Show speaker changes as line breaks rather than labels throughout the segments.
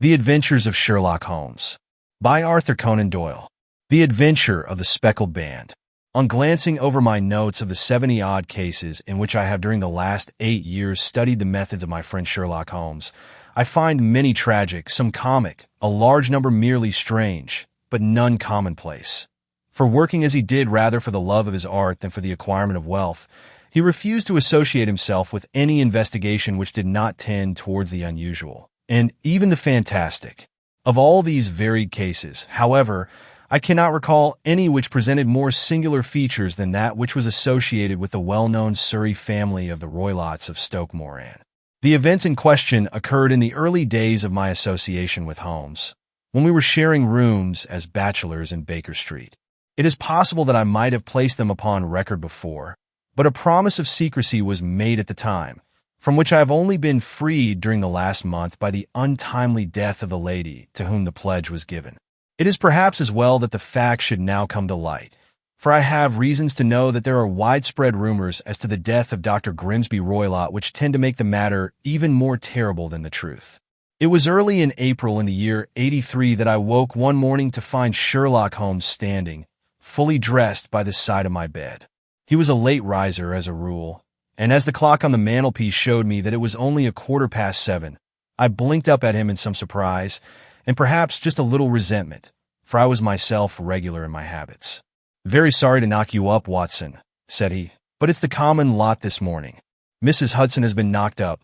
The Adventures of Sherlock Holmes by Arthur Conan Doyle. The Adventure of the Speckled Band. On glancing over my notes of the 70-odd cases in which I have during the last 8 years studied the methods of my friend Sherlock Holmes, I find many tragic, some comic, a large number merely strange, but none commonplace. For working as he did rather for the love of his art than for the acquirement of wealth, he refused to associate himself with any investigation which did not tend towards the unusual, and even the fantastic. Of all these varied cases, however, I cannot recall any which presented more singular features than that which was associated with the well-known Surrey family of the Roylotts of Stoke Moran. The events in question occurred in the early days of my association with Holmes, when we were sharing rooms as bachelors in Baker Street. It is possible that I might have placed them upon record before, but a promise of secrecy was made at the time, from which I have only been freed during the last month by the untimely death of the lady to whom the pledge was given. It is perhaps as well that the fact should now come to light, for I have reasons to know that there are widespread rumors as to the death of Dr. Grimsby Roylott which tend to make the matter even more terrible than the truth. It was early in April in the year '83 that I woke one morning to find Sherlock Holmes standing, fully dressed by the side of my bed. He was a late riser as a rule, and as the clock on the mantelpiece showed me that it was only 7:15, I blinked up at him in some surprise, and perhaps just a little resentment, for I was myself regular in my habits. "Very sorry to knock you up, Watson," said he, "but it's the common lot this morning. Mrs. Hudson has been knocked up,"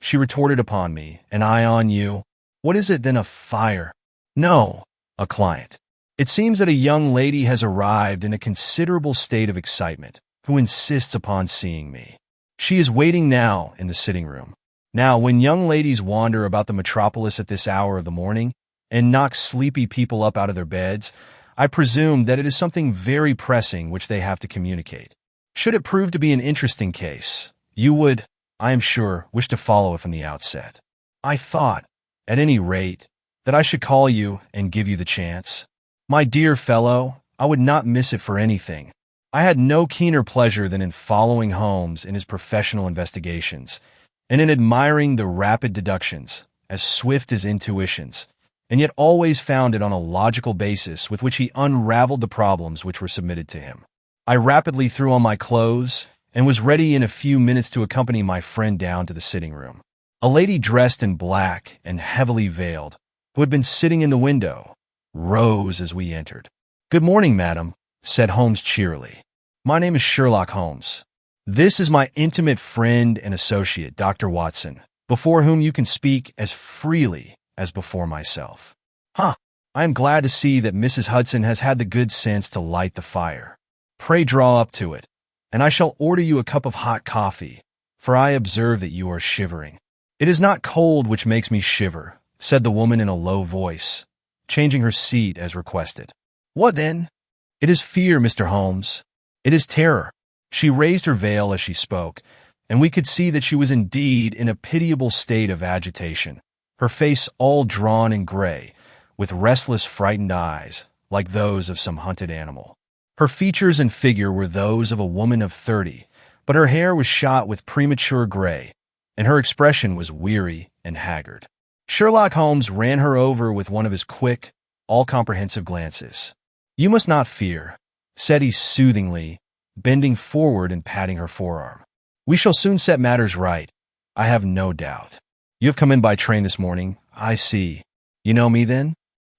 she retorted upon me, "and I on you. What is it then, a fire?" "No, a client. It seems that a young lady has arrived in a considerable state of excitement, who insists upon seeing me. She is waiting now in the sitting room. Now, when young ladies wander about the metropolis at this hour of the morning and knock sleepy people up out of their beds, I presume that it is something very pressing which they have to communicate. Should it prove to be an interesting case, you would, I am sure, wish to follow it from the outset. I thought, at any rate, that I should call you and give you the chance. My dear fellow, I would not miss it for anything. I had no keener pleasure than in following Holmes in his professional investigations, and in admiring the rapid deductions, as swift as intuitions, and yet always founded on a logical basis with which he unraveled the problems which were submitted to him. I rapidly threw on my clothes, and was ready in a few minutes to accompany my friend down to the sitting room. A lady dressed in black and heavily veiled, who had been sitting in the window, rose as we entered. "Good morning, madam," said Holmes cheerily. "My name is Sherlock Holmes. This is my intimate friend and associate, Dr. Watson, before whom you can speak as freely as before myself." "I am glad to see that Mrs. Hudson has had the good sense to light the fire. Pray draw up to it, and I shall order you a cup of hot coffee, for I observe that you are shivering." "It is not cold which makes me shiver," said the woman in a low voice, changing her seat as requested. "What then?" "It is fear, Mr. Holmes. It is terror." She raised her veil as she spoke, and we could see that she was indeed in a pitiable state of agitation, her face all drawn and gray, with restless, frightened eyes, like those of some hunted animal. Her features and figure were those of a woman of 30, but her hair was shot with premature gray, and her expression was weary and haggard. Sherlock Holmes ran her over with one of his quick, all-comprehensive glances. "You must not fear," said he soothingly, bending forward and patting her forearm. "We shall soon set matters right, I have no doubt. You have come in by train this morning, I see. You know me, then?"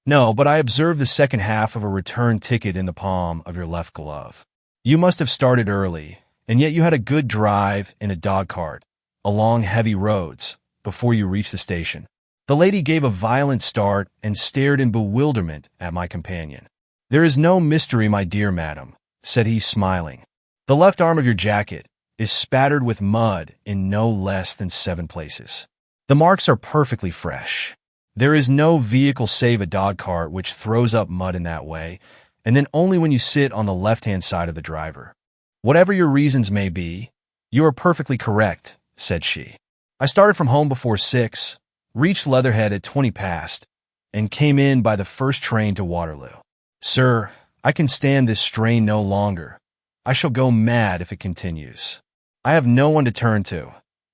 "No, but I observed the second half of a return ticket in the palm of your left glove. You must have started early, and yet you had a good drive in a dog-cart, along heavy roads, before you reached the station." The lady gave a violent start and stared in bewilderment at my companion. "There is no mystery, my dear madam," said he, smiling. "The left arm of your jacket is spattered with mud in no less than 7 places. The marks are perfectly fresh. There is no vehicle save a dog-cart which throws up mud in that way, and then only when you sit on the left-hand side of the driver. Whatever your reasons may be, you are perfectly correct," said she. "I started from home before 6, reached Leatherhead at 20 past, and came in by the first train to Waterloo. Sir, I can stand this strain no longer. I shall go mad if it continues. I have no one to turn to,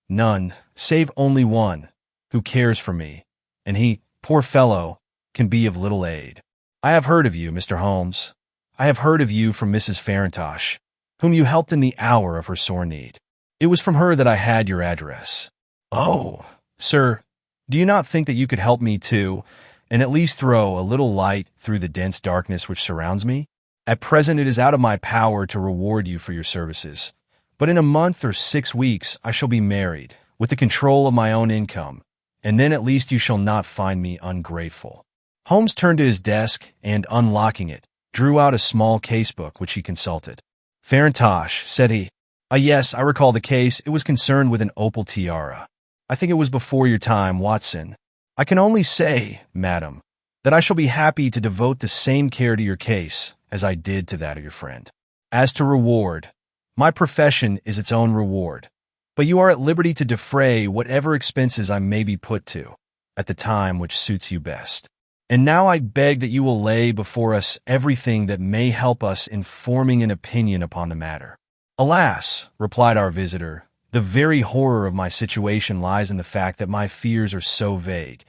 none, save only one, who cares for me, and he poor fellow, can be of little aid. I have heard of you, Mr. Holmes. I have heard of you from Mrs. Farintosh, whom you helped in the hour of her sore need. It was from her that I had your address. Oh, sir, do you not think that you could help me too, and at least throw a little light through the dense darkness which surrounds me? At present it is out of my power to reward you for your services, but in a month or 6 weeks I shall be married, with the control of my own income, and then at least you shall not find me ungrateful. Holmes turned to his desk and, unlocking it, drew out a small casebook which he consulted. Farintosh, said he. Yes, I recall the case. It was concerned with an opal tiara. I think it was before your time, Watson. I can only say, madam, that I shall be happy to devote the same care to your case as I did to that of your friend. As to reward, my profession is its own reward, but you are at liberty to defray whatever expenses I may be put to, at the time which suits you best. And now I beg that you will lay before us everything that may help us in forming an opinion upon the matter. Alas, replied our visitor, the very horror of my situation lies in the fact that my fears are so vague,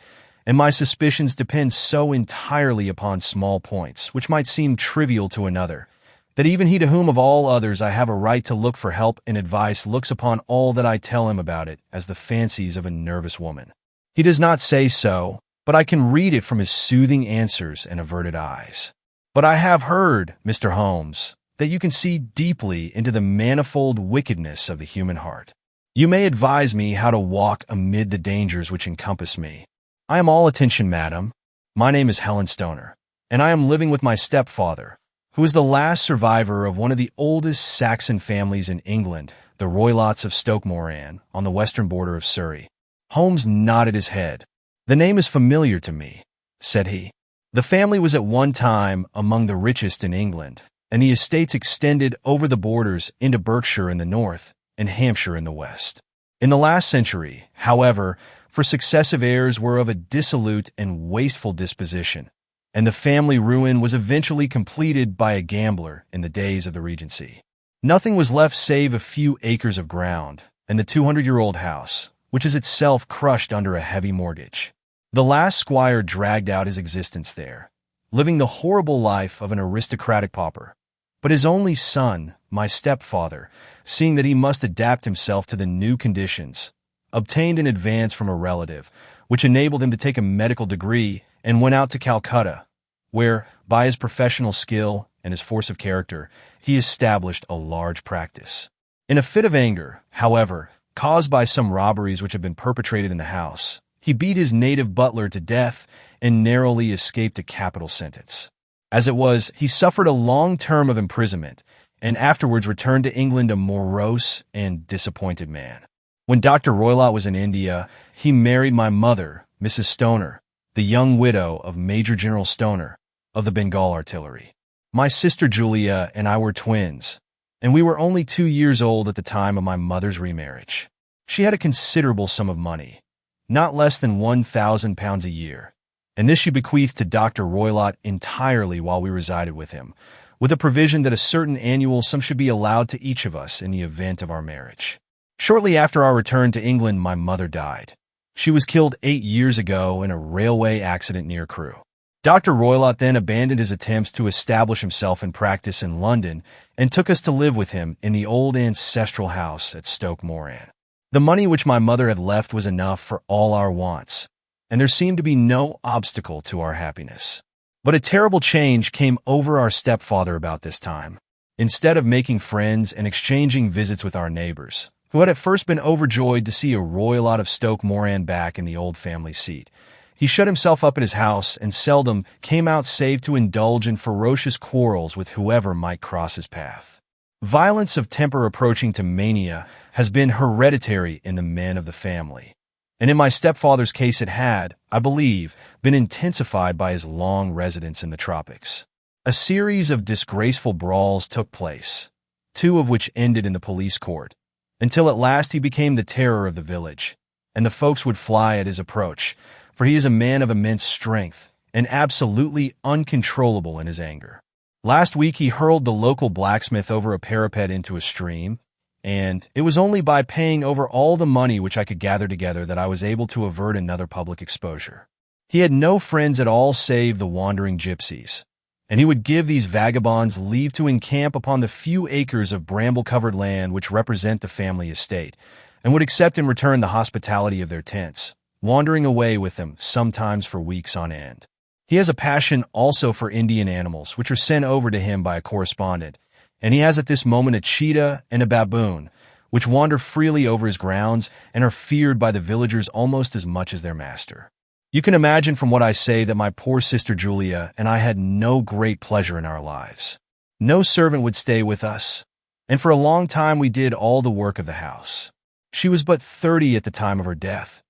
and my suspicions depend so entirely upon small points, which might seem trivial to another, that even he to whom of all others I have a right to look for help and advice looks upon all that I tell him about it as the fancies of a nervous woman. He does not say so, but I can read it from his soothing answers and averted eyes. But I have heard, Mr. Holmes, that you can see deeply into the manifold wickedness of the human heart. You may advise me how to walk amid the dangers which encompass me. I am all attention, madam. My name is Helen Stoner, and I am living with my stepfather, who is the last survivor of one of the oldest Saxon families in England, the Roylotts of Stoke Moran, on the western border of Surrey. Holmes nodded his head. The name is familiar to me, said he. The family was at one time among the richest in England, and the estates extended over the borders into Berkshire in the north and Hampshire in the west. In the last century, however, for successive heirs were of a dissolute and wasteful disposition, and the family ruin was eventually completed by a gambler in the days of the Regency. Nothing was left save a few acres of ground and the 200-year-old house, which is itself crushed under a heavy mortgage. The last squire dragged out his existence there, living the horrible life of an aristocratic pauper. But his only son, my stepfather, seeing that he must adapt himself to the new conditions, obtained an advance from a relative, which enabled him to take a medical degree and went out to Calcutta, where, by his professional skill and his force of character, he established a large practice. In a fit of anger, however, caused by some robberies which had been perpetrated in the house, he beat his native butler to death and narrowly escaped a capital sentence. As it was, he suffered a long term of imprisonment and afterwards returned to England a morose and disappointed man. When Dr. Roylott was in India, he married my mother, Mrs. Stoner, the young widow of Major General Stoner of the Bengal Artillery. My sister Julia and I were twins, and we were only 2 years old at the time of my mother's remarriage. She had a considerable sum of money, not less than £1,000 a year, and this she bequeathed to Dr. Roylott entirely while we resided with him, with a provision that a certain annual sum should be allowed to each of us in the event of our marriage. Shortly after our return to England, my mother died. She was killed 8 years ago in a railway accident near Crewe. Dr. Roylott then abandoned his attempts to establish himself in practice in London and took us to live with him in the old ancestral house at Stoke Moran. The money which my mother had left was enough for all our wants, and there seemed to be no obstacle to our happiness. But a terrible change came over our stepfather about this time. Instead of making friends and exchanging visits with our neighbors, who had at first been overjoyed to see a Roylott of Stoke Moran back in the old family seat, he shut himself up in his house and seldom came out save to indulge in ferocious quarrels with whoever might cross his path. Violence of temper approaching to mania has been hereditary in the men of the family, and in my stepfather's case it had, I believe, been intensified by his long residence in the tropics. A series of disgraceful brawls took place, 2 of which ended in the police court, until at last he became the terror of the village, and the folks would fly at his approach, for he is a man of immense strength and absolutely uncontrollable in his anger. Last week he hurled the local blacksmith over a parapet into a stream, and it was only by paying over all the money which I could gather together that I was able to avert another public exposure. He had no friends at all save the wandering gypsies, and he would give these vagabonds leave to encamp upon the few acres of bramble-covered land which represent the family estate, and would accept in return the hospitality of their tents, wandering away with them sometimes for weeks on end. He has a passion also for Indian animals, which are sent over to him by a correspondent, and he has at this moment a cheetah and a baboon, which wander freely over his grounds and are feared by the villagers almost as much as their master. You can imagine from what I say that my poor sister Julia and I had no great pleasure in our lives. No servant would stay with us, and for a long time we did all the work of the house. She was but 30 at the time of her death,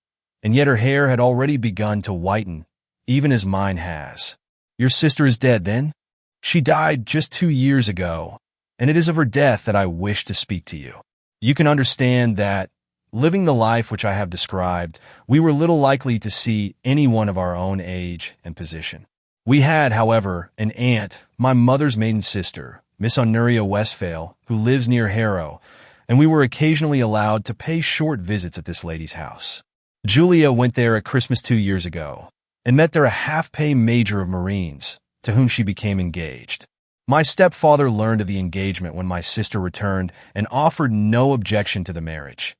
and yet her hair had already begun to whiten, even as mine has. Your sister is dead, then? She died just 2 years ago, and it is of her death that I wish to speak to you. You can understand that, living the life which I have described, we were little likely to see anyone of our own age and position. We had, however, an aunt, my mother's maiden sister, Miss Honoria Westphale, who lives near Harrow, and we were occasionally allowed to pay short visits at this lady's house. Julia went there at Christmas 2 years ago, and met there a half-pay major of Marines, to whom she became engaged. My stepfather learned of the engagement when my sister returned and offered no objection to the marriage.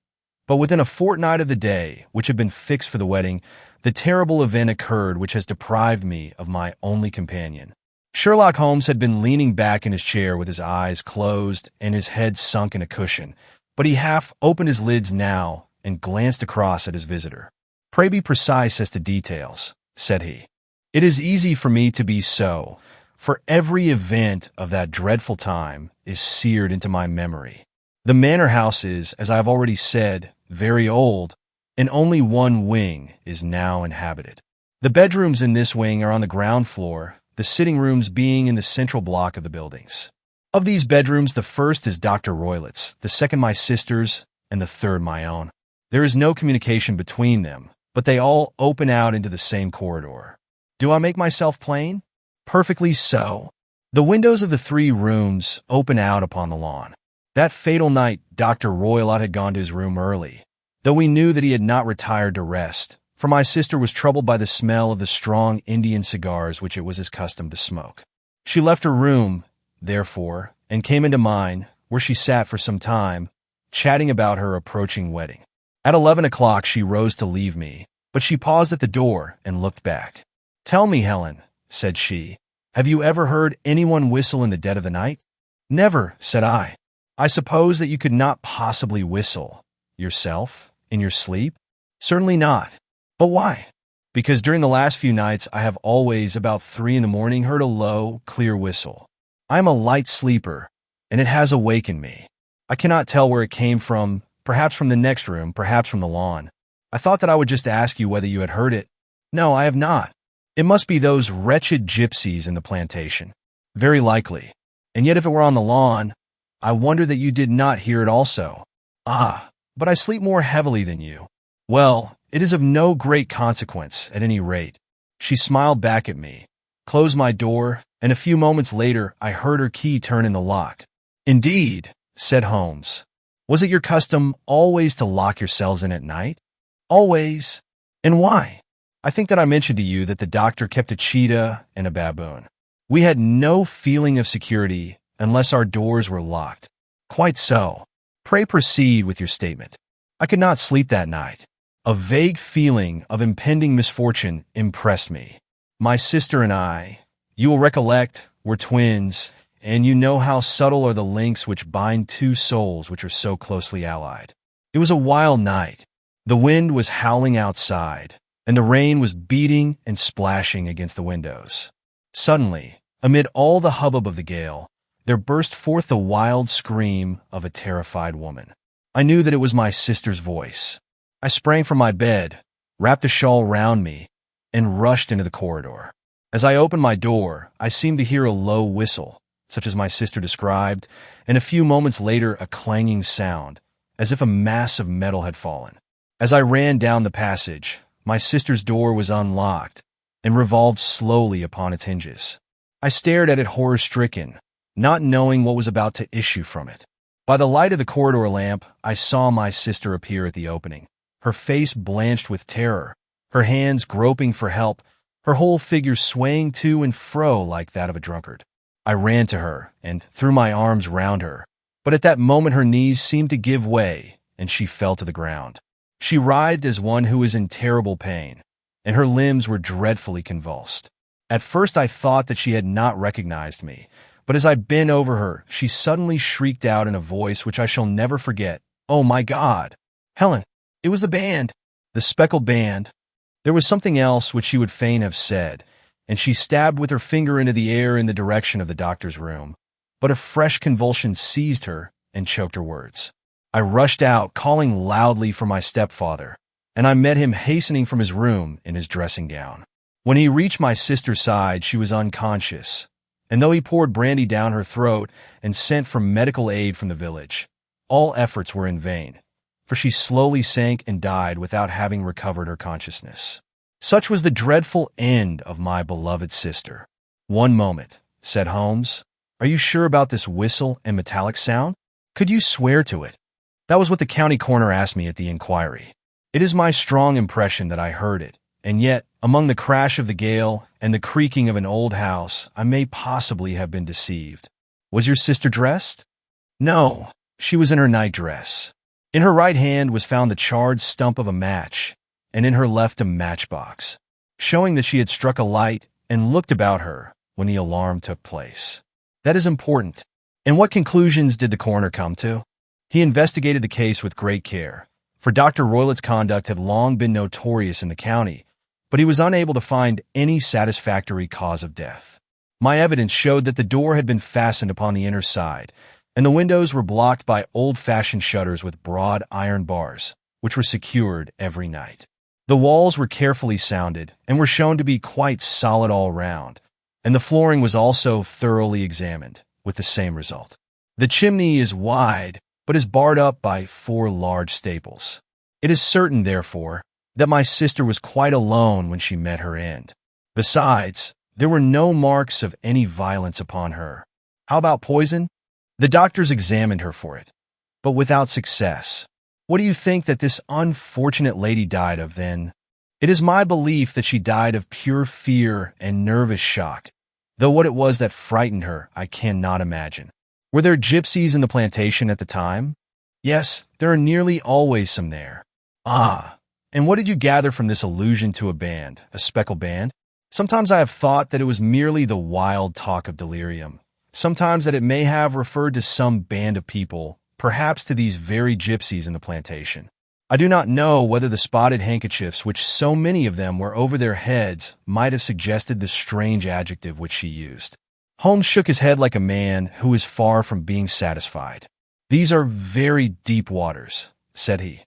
But within a fortnight of the day, which had been fixed for the wedding, the terrible event occurred which has deprived me of my only companion. Sherlock Holmes had been leaning back in his chair with his eyes closed and his head sunk in a cushion, but he half opened his lids now and glanced across at his visitor. "Pray be precise as to details," said he. "It is easy for me to be so, for every event of that dreadful time is seared into my memory. The manor house is, as I have already said, very old, and only one wing is now inhabited. The bedrooms in this wing are on the ground floor, the sitting rooms being in the central block of the buildings. Of these bedrooms, the first is Dr. Roylett's, the second my sister's, and the third my own. There is no communication between them, but they all open out into the same corridor. Do I make myself plain? Perfectly so. The windows of the 3 rooms open out upon the lawn. That fatal night, Dr. Roylott had gone to his room early, though we knew that he had not retired to rest, for my sister was troubled by the smell of the strong Indian cigars which it was his custom to smoke. She left her room, therefore, and came into mine, where she sat for some time, chatting about her approaching wedding. At 11 o'clock she rose to leave me, but she paused at the door and looked back. "Tell me, Helen," said she, "have you ever heard anyone whistle in the dead of the night?" "Never," said I. "I suppose that you could not possibly whistle, yourself, in your sleep?" "Certainly not." "But why?" "Because during the last few nights I have always, about 3 in the morning, heard a low, clear whistle. I am a light sleeper, and it has awakened me. I cannot tell where it came from, perhaps from the next room, perhaps from the lawn. I thought that I would just ask you whether you had heard it." "No, I have not." "It must be those wretched gypsies in the plantation." "Very likely. And yet if it were on the lawn, I wonder that you did not hear it also." "Ah, but I sleep more heavily than you." "Well, it is of no great consequence, at any rate." She smiled back at me, closed my door, and a few moments later I heard her key turn in the lock. "Indeed," said Holmes. "Was it your custom always to lock yourselves in at night?" "Always." "And why?" "I think that I mentioned to you that the doctor kept a cheetah and a baboon. We had no feeling of security unless our doors were locked." "Quite so. Pray proceed with your statement." "I could not sleep that night. A vague feeling of impending misfortune impressed me. My sister and I, you will recollect, were twins, and you know how subtle are the links which bind 2 souls which are so closely allied. It was a wild night. The wind was howling outside, and the rain was beating and splashing against the windows. Suddenly, amid all the hubbub of the gale, there burst forth the wild scream of a terrified woman. I knew that it was my sister's voice. I sprang from my bed, wrapped a shawl round me, and rushed into the corridor. As I opened my door, I seemed to hear a low whistle, such as my sister described, and a few moments later a clanging sound, as if a mass of metal had fallen. As I ran down the passage, my sister's door was unlocked and revolved slowly upon its hinges. I stared at it horror-stricken, not knowing what was about to issue from it. By the light of the corridor lamp, I saw my sister appear at the opening, her face blanched with terror, her hands groping for help, her whole figure swaying to and fro like that of a drunkard. I ran to her and threw my arms round her, but at that moment her knees seemed to give way, and she fell to the ground. She writhed as one who is in terrible pain, and her limbs were dreadfully convulsed. At first I thought that she had not recognized me, but as I bent over her, she suddenly shrieked out in a voice which I shall never forget, "Oh my God! Helen, it was the band! The Speckled Band!" There was something else which she would fain have said, and she stabbed with her finger into the air in the direction of the doctor's room. But a fresh convulsion seized her and choked her words. I rushed out, calling loudly for my stepfather, and I met him hastening from his room in his dressing gown. When he reached my sister's side, she was unconscious, and though he poured brandy down her throat and sent for medical aid from the village, all efforts were in vain, for she slowly sank and died without having recovered her consciousness. Such was the dreadful end of my beloved sister. "One moment," said Holmes. "Are you sure about this whistle and metallic sound? Could you swear to it?" That was what the county coroner asked me at the inquiry. It is my strong impression that I heard it, and yet, among the crash of the gale and the creaking of an old house, I may possibly have been deceived. Was your sister dressed? No, she was in her nightdress. In her right hand was found the charred stump of a match, and in her left a matchbox, showing that she had struck a light and looked about her when the alarm took place. That is important. And what conclusions did the coroner come to? He investigated the case with great care, for Dr. Roylett's conduct had long been notorious in the county, but he was unable to find any satisfactory cause of death. My evidence showed that the door had been fastened upon the inner side, and the windows were blocked by old-fashioned shutters with broad iron bars, which were secured every night. The walls were carefully sounded and were shown to be quite solid all round, and the flooring was also thoroughly examined, with the same result. The chimney is wide, but is barred up by 4 large staples. It is certain, therefore, that my sister was quite alone when she met her end. Besides, there were no marks of any violence upon her. How about poison? The doctors examined her for it, but without success. What do you think that this unfortunate lady died of then? It is my belief that she died of pure fear and nervous shock, though what it was that frightened her I cannot imagine. Were there gypsies in the plantation at the time? Yes, there are nearly always some there. Ah, and what did you gather from this allusion to a band, a speckled band? Sometimes I have thought that it was merely the wild talk of delirium. Sometimes that it may have referred to some band of people, perhaps to these very gypsies in the plantation. I do not know whether the spotted handkerchiefs which so many of them were over their heads might have suggested the strange adjective which she used. Holmes shook his head like a man who is far from being satisfied. "These are very deep waters," said he.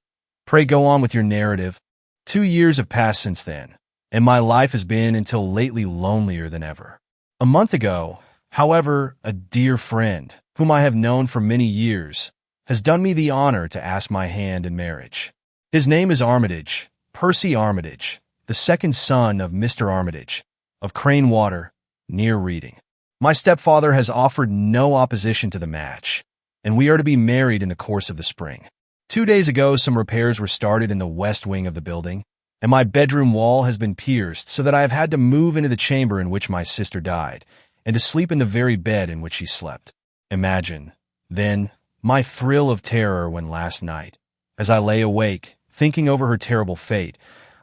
"Pray go on with your narrative. 2 years have passed since then, and my life has been until lately lonelier than ever. A month ago, however, a dear friend, whom I have known for many years, has done me the honor to ask my hand in marriage. His name is Armitage, Percy Armitage, the second son of Mr. Armitage, of Crane Water, near Reading. My stepfather has offered no opposition to the match, and we are to be married in the course of the spring. 2 days ago, some repairs were started in the west wing of the building, and my bedroom wall has been pierced so that I have had to move into the chamber in which my sister died, and to sleep in the very bed in which she slept. Imagine, then, my thrill of terror when last night, as I lay awake, thinking over her terrible fate,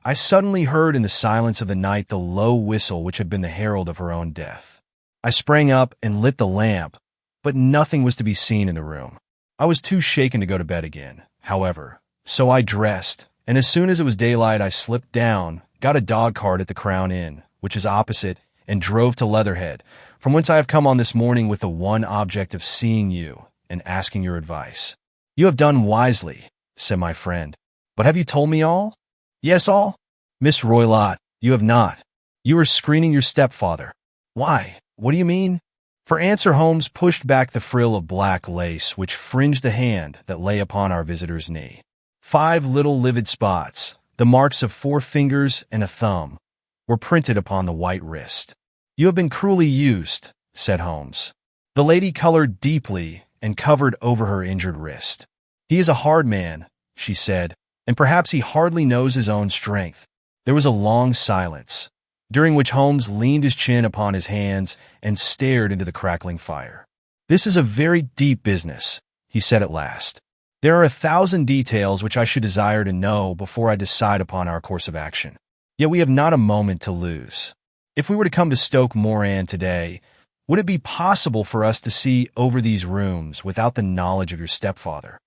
I suddenly heard in the silence of the night the low whistle which had been the herald of her own death. I sprang up and lit the lamp, but nothing was to be seen in the room. I was too shaken to go to bed again, however, so I dressed, and as soon as it was daylight I slipped down, got a dog-cart at the Crown Inn, which is opposite, and drove to Leatherhead, from whence I have come on this morning with the one object of seeing you and asking your advice. You have done wisely, said my friend. But have you told me all? Yes, all? Miss Roylott, you have not. You are screening your stepfather. Why? What do you mean? For answer, Holmes pushed back the frill of black lace which fringed the hand that lay upon our visitor's knee. 5 little livid spots, the marks of 4 fingers and a thumb, were printed upon the white wrist. You have been cruelly used, said Holmes. The lady colored deeply and covered over her injured wrist. He is a hard man, she said, and perhaps he hardly knows his own strength. There was a long silence, during which Holmes leaned his chin upon his hands and stared into the crackling fire. "This is a very deep business," he said at last. "There are 1,000 details which I should desire to know before I decide upon our course of action. Yet we have not a moment to lose. If we were to come to Stoke Moran today, would it be possible for us to see over these rooms without the knowledge of your stepfather?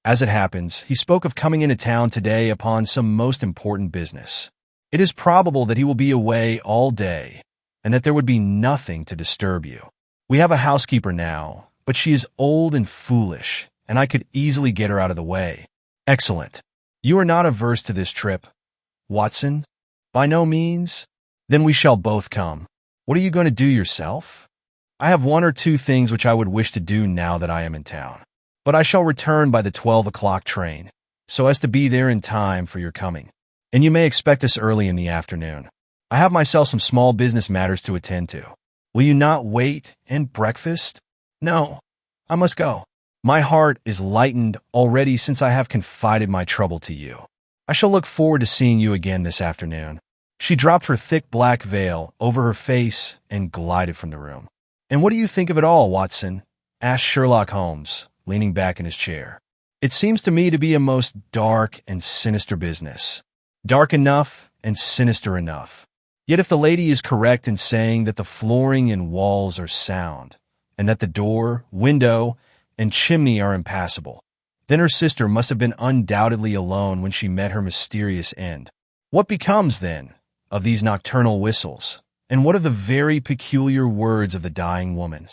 As it happens, he spoke of coming into town today upon some most important business. It is probable that he will be away all day, and that there would be nothing to disturb you. We have a housekeeper now, but she is old and foolish, and I could easily get her out of the way." "Excellent. You are not averse to this trip, Watson?" "By no means." "Then we shall both come. What are you going to do yourself?" "I have 1 or 2 things which I would wish to do now that I am in town. But I shall return by the 12 o'clock train, so as to be there in time for your coming. And you may expect us early in the afternoon. I have myself some small business matters to attend to. Will you not wait and breakfast?" "No, I must go. My heart is lightened already since I have confided my trouble to you. I shall look forward to seeing you again this afternoon." She dropped her thick black veil over her face and glided from the room. "And what do you think of it all, Watson?" asked Sherlock Holmes, leaning back in his chair. "It seems to me to be a most dark and sinister business. Dark enough and sinister enough. Yet if the lady is correct in saying that the flooring and walls are sound, and that the door, window, and chimney are impassable, then her sister must have been undoubtedly alone when she met her mysterious end. What becomes, then, of these nocturnal whistles, and what of the very peculiar words of the dying woman?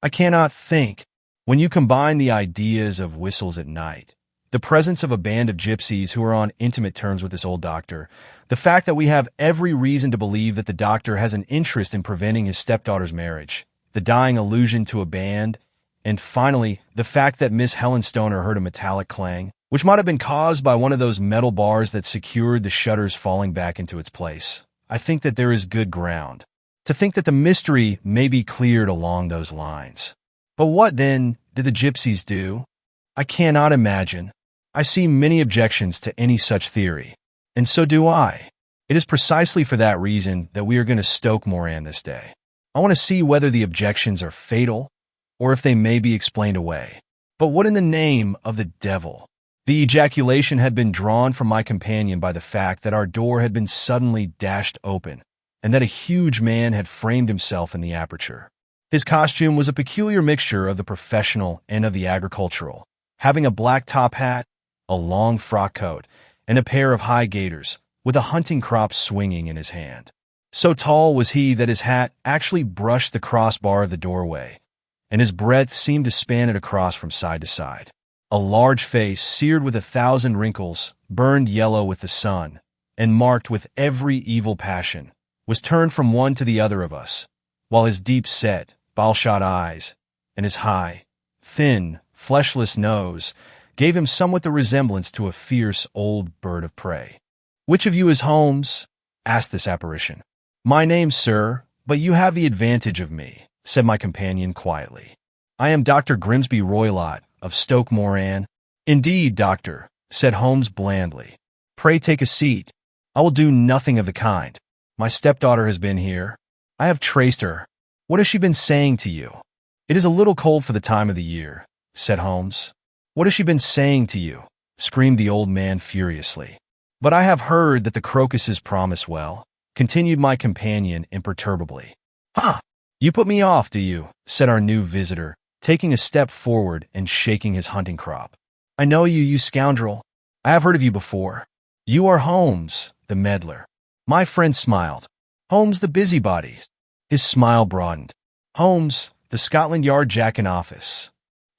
I cannot think. When you combine the ideas of whistles at night, the presence of a band of gypsies who are on intimate terms with this old doctor, the fact that we have every reason to believe that the doctor has an interest in preventing his stepdaughter's marriage, the dying allusion to a band, and finally, the fact that Miss Helen Stoner heard a metallic clang, which might have been caused by one of those metal bars that secured the shutters falling back into its place, I think that there is good ground to think that the mystery may be cleared along those lines. But what, then, did the gypsies do? I cannot imagine. I see many objections to any such theory, and so do I. It is precisely for that reason that we are going to Stoke Moran this day. I want to see whether the objections are fatal, or if they may be explained away. But what in the name of the devil? The ejaculation had been drawn from my companion by the fact that our door had been suddenly dashed open, and that a huge man had framed himself in the aperture. His costume was a peculiar mixture of the professional and of the agricultural, having a black top hat, a long frock coat, and a pair of high gaiters, with a hunting crop swinging in his hand. So tall was he that his hat actually brushed the crossbar of the doorway, and his breadth seemed to span it across from side to side. A large face, seared with 1,000 wrinkles, burned yellow with the sun, and marked with every evil passion, was turned from one to the other of us, while his deep-set, ball-shot eyes, and his high, thin, fleshless nose gave him somewhat the resemblance to a fierce old bird of prey. "Which of you is Holmes?" asked this apparition. "My name, sir, but you have the advantage of me," said my companion quietly. "I am Dr. Grimsby Roylott, of Stoke Moran." "Indeed, doctor," said Holmes blandly. "Pray take a seat. I will do nothing of the kind. My stepdaughter has been here. I have traced her. What has she been saying to you?" "It is a little cold for the time of the year," said Holmes. "What has she been saying to you?" screamed the old man furiously. "But I have heard that the crocuses promise well," continued my companion imperturbably. "Ha! You put me off, do you?" said our new visitor, taking a step forward and shaking his hunting crop. "I know you, you scoundrel. I have heard of you before. You are Holmes, the meddler." My friend smiled. "Holmes, the busybody." His smile broadened. "Holmes, the Scotland Yard jack-in-office."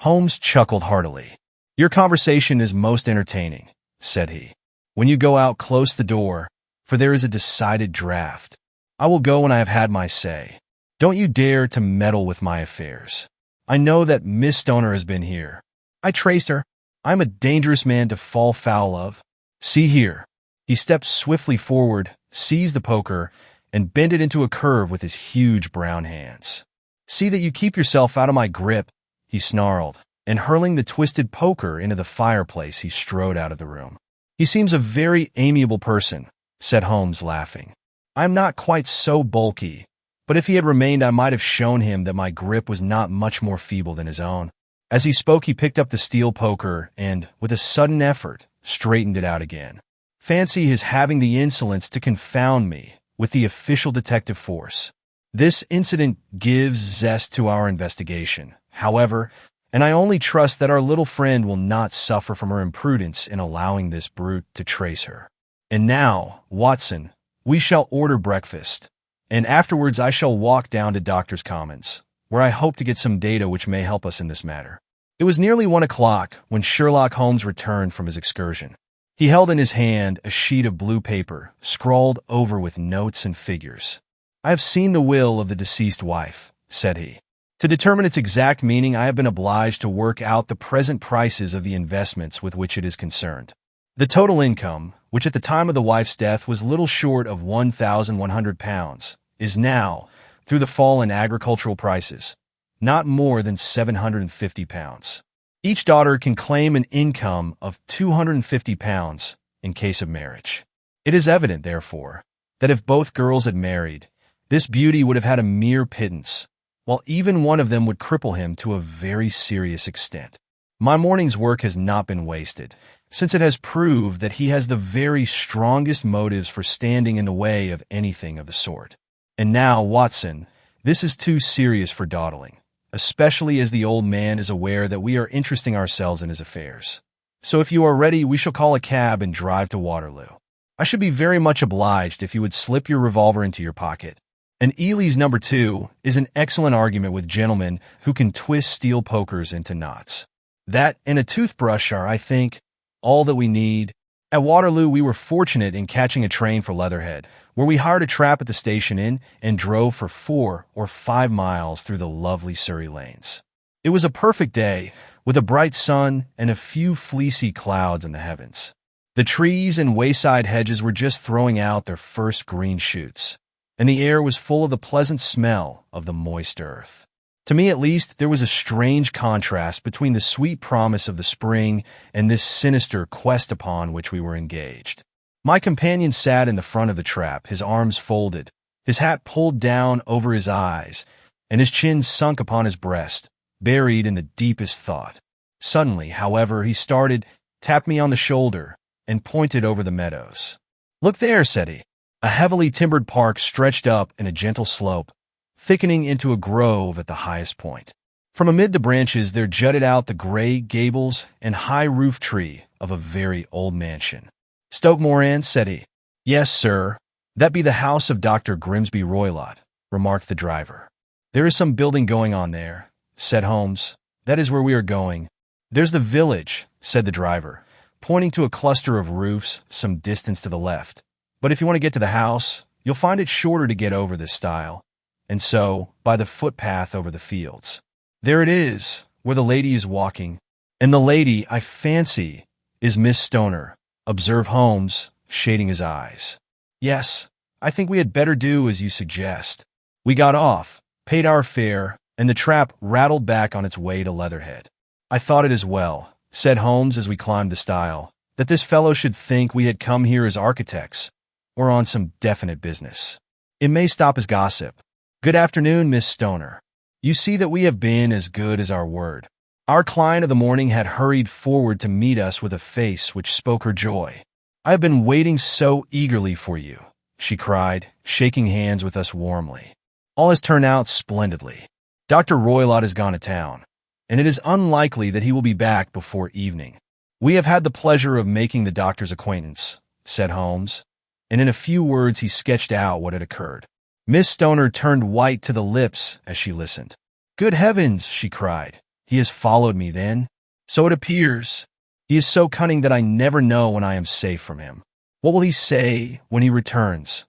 Holmes chuckled heartily. "Your conversation is most entertaining," said he. "When you go out, close the door, for there is a decided draught. I will go when I have had my say. Don't you dare to meddle with my affairs. I know that Miss Stoner has been here. I traced her. I am a dangerous man to fall foul of. See here." He stepped swiftly forward, seized the poker, and bent it into a curve with his huge brown hands. "See that you keep yourself out of my grip," he snarled, and hurling the twisted poker into the fireplace, he strode out of the room. "He seems a very amiable person," said Holmes, laughing. "I am not quite so bulky, but if he had remained, I might have shown him that my grip was not much more feeble than his own." As he spoke, he picked up the steel poker and, with a sudden effort, straightened it out again. Fancy his having the insolence to confound me with the official detective force. This incident gives zest to our investigation, however, and I only trust that our little friend will not suffer from her imprudence in allowing this brute to trace her. And now, Watson, we shall order breakfast, and afterwards I shall walk down to Doctor's Commons, where I hope to get some data which may help us in this matter. It was nearly 1 o'clock when Sherlock Holmes returned from his excursion. He held in his hand a sheet of blue paper, scrawled over with notes and figures. "I have seen the will of the deceased wife," said he. "To determine its exact meaning, I have been obliged to work out the present prices of the investments with which it is concerned. The total income, which at the time of the wife's death was little short of £1,100, is now, through the fall in agricultural prices, not more than £750. Each daughter can claim an income of £250 in case of marriage. It is evident, therefore, that if both girls had married, this beauty would have had a mere pittance, while even one of them would cripple him to a very serious extent. My morning's work has not been wasted, since it has proved that he has the very strongest motives for standing in the way of anything of the sort. And now, Watson, this is too serious for dawdling, especially as the old man is aware that we are interesting ourselves in his affairs. So if you are ready, we shall call a cab and drive to Waterloo. I should be very much obliged if you would slip your revolver into your pocket. And Ely's number 2 is an excellent argument with gentlemen who can twist steel pokers into knots. That and a toothbrush are, I think, all that we need. At Waterloo, we were fortunate in catching a train for Leatherhead, where we hired a trap at the station inn and drove for 4 or 5 miles through the lovely Surrey lanes. It was a perfect day, with a bright sun and a few fleecy clouds in the heavens. The trees and wayside hedges were just throwing out their first green shoots, and the air was full of the pleasant smell of the moist earth. To me, at least, there was a strange contrast between the sweet promise of the spring and this sinister quest upon which we were engaged. My companion sat in the front of the trap, his arms folded, his hat pulled down over his eyes, and his chin sunk upon his breast, buried in the deepest thought. Suddenly, however, he started, tapped me on the shoulder, and pointed over the meadows. "Look there," said he. A heavily timbered park stretched up in a gentle slope, thickening into a grove at the highest point. From amid the branches there jutted out the gray gables and high roof tree of a very old mansion. "Stoke Moran," said he. "Yes, sir. That be the house of Dr. Grimsby Roylott," remarked the driver. "There is some building going on there," said Holmes. "That is where we are going." "There's the village," said the driver, pointing to a cluster of roofs some distance to the left. "But if you want to get to the house, you'll find it shorter to get over this stile, and so, by the footpath over the fields. There it is, where the lady is walking. And the lady, I fancy, is Miss Stoner," observed Holmes, shading his eyes. "Yes, I think we had better do as you suggest." We got off, paid our fare, and the trap rattled back on its way to Leatherhead. "I thought it as well," said Holmes as we climbed the stile, "that this fellow should think we had come here as architects, or on some definite business. It may stop as gossip. Good afternoon, Miss Stoner. You see that we have been as good as our word." Our client of the morning had hurried forward to meet us with a face which spoke her joy. "I have been waiting so eagerly for you," she cried, shaking hands with us warmly. "All has turned out splendidly. Dr. Roylott has gone to town, and it is unlikely that he will be back before evening. We have had the pleasure of making the doctor's acquaintance," said Holmes, and in a few words he sketched out what had occurred. Miss Stoner turned white to the lips as she listened. "Good heavens!" she cried. "He has followed me, then? So it appears. He is so cunning that I never know when I am safe from him. What will he say when he returns?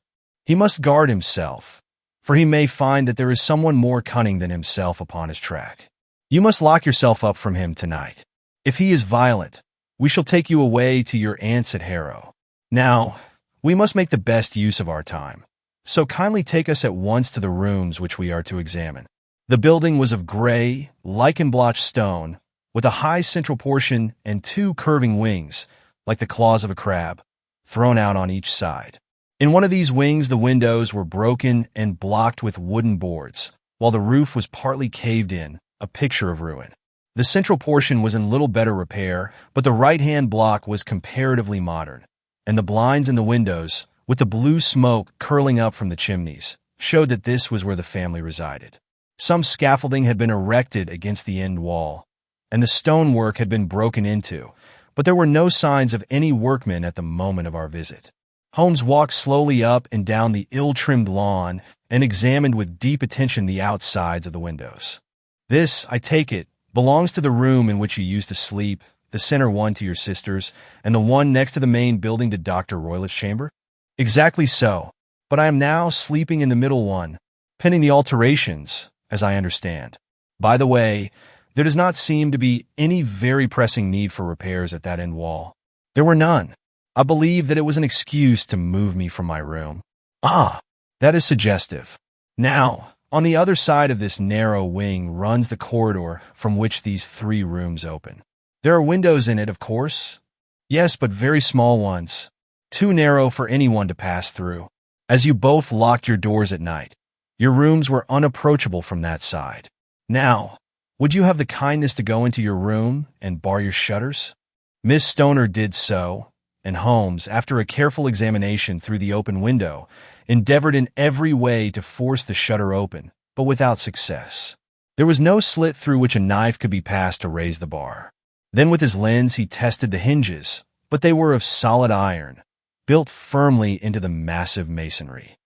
He must guard himself, for he may find that there is someone more cunning than himself upon his track. You must lock yourself up from him tonight. If he is violent, we shall take you away to your aunt's at Harrow. Now, we must make the best use of our time, so kindly take us at once to the rooms which we are to examine." The building was of gray, lichen-blotched stone, with a high central portion and 2 curving wings, like the claws of a crab, thrown out on each side. In one of these wings, the windows were broken and blocked with wooden boards, while the roof was partly caved in, a picture of ruin. The central portion was in little better repair, but the right-hand block was comparatively modern, and the blinds in the windows, with the blue smoke curling up from the chimneys, showed that this was where the family resided. Some scaffolding had been erected against the end wall, and the stonework had been broken into, but there were no signs of any workmen at the moment of our visit. Holmes walked slowly up and down the ill-trimmed lawn and examined with deep attention the outsides of the windows. This, I take it, belongs to the room in which you used to sleep, the center one to your sisters, and the one next to the main building to Dr. Roylett's chamber? Exactly so, but I am now sleeping in the middle one, pending the alterations, as I understand. By the way, there does not seem to be any very pressing need for repairs at that end wall. There were none. I believe that it was an excuse to move me from my room. Ah, that is suggestive. Now, on the other side of this narrow wing runs the corridor from which these 3 rooms open. There are windows in it, of course. Yes, but very small ones, too narrow for anyone to pass through. As you both locked your doors at night, your rooms were unapproachable from that side. Now, would you have the kindness to go into your room and bar your shutters? Miss Stoner did so, and Holmes, after a careful examination through the open window, endeavored in every way to force the shutter open, but without success. There was no slit through which a knife could be passed to raise the bar. Then with his lens he tested the hinges, but they were of solid iron, built firmly into the massive masonry.